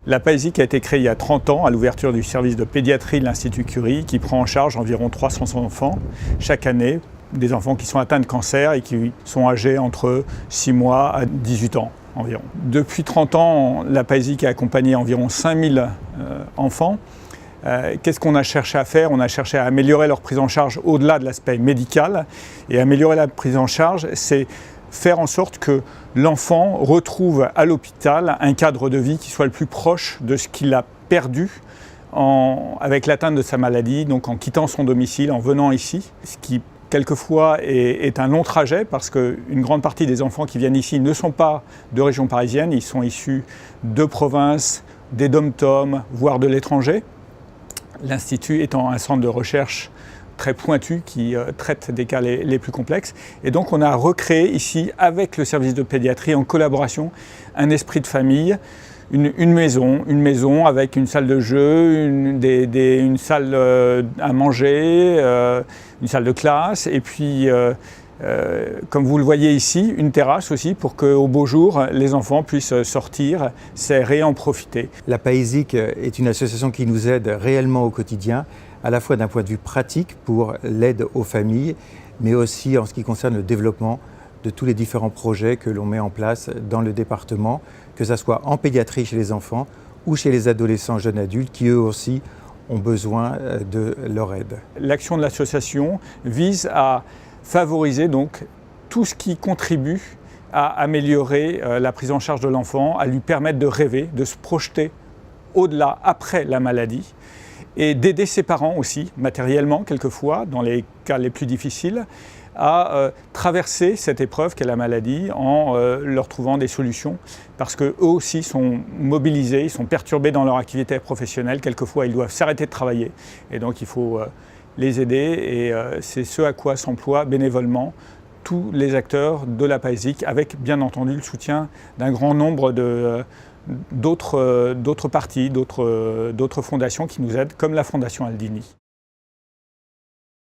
La PAESIC a été créée il y a 30 ans à l'ouverture du service de pédiatrie de l'Institut Curie qui prend en charge environ 300 enfants chaque année, des enfants qui sont atteints de cancer et qui sont âgés entre 6 mois à 18 ans environ. Depuis 30 ans, la PAESIC a accompagné environ 5000 enfants. Qu'est-ce qu'on a cherché à faire? On a cherché à améliorer leur prise en charge au-delà de l'aspect médical. Et améliorer la prise en charge, c'est faire en sorte que l'enfant retrouve à l'hôpital un cadre de vie qui soit le plus proche de ce qu'il a perdu avec l'atteinte de sa maladie, donc en quittant son domicile, en venant ici, ce qui quelquefois est un long trajet parce qu'une grande partie des enfants qui viennent ici ne sont pas de région parisienne, ils sont issus de provinces, des dom-toms, voire de l'étranger. L'Institut étant un centre de recherche très pointu qui traite des cas les plus complexes. Et donc on a recréé ici, avec le service de pédiatrie, en collaboration, un esprit de famille, une maison avec une salle de jeu, une salle à manger, une salle de classe, et puis comme vous le voyez ici, une terrasse aussi pour qu'au beau jour, les enfants puissent sortir, s'aérer et en profiter. La PAESIC est une association qui nous aide réellement au quotidien, à la fois d'un point de vue pratique pour l'aide aux familles, mais aussi en ce qui concerne le développement de tous les différents projets que l'on met en place dans le département, que ce soit en pédiatrie chez les enfants ou chez les adolescents jeunes adultes qui eux aussi ont besoin de leur aide. L'action de l'association vise à favoriser donc tout ce qui contribue à améliorer la prise en charge de l'enfant, à lui permettre de rêver, de se projeter au-delà, après la maladie, et d'aider ses parents aussi, matériellement quelquefois, dans les cas les plus difficiles, à traverser cette épreuve qu'est la maladie en leur trouvant des solutions, parce qu'eux aussi sont mobilisés, ils sont perturbés dans leur activité professionnelle, quelquefois ils doivent s'arrêter de travailler, et donc il faut les aider, et c'est ce à quoi s'emploient bénévolement tous les acteurs de la PAESIC, avec bien entendu le soutien d'un grand nombre d'autres parties, d'autres fondations qui nous aident, comme la Fondation Aldini.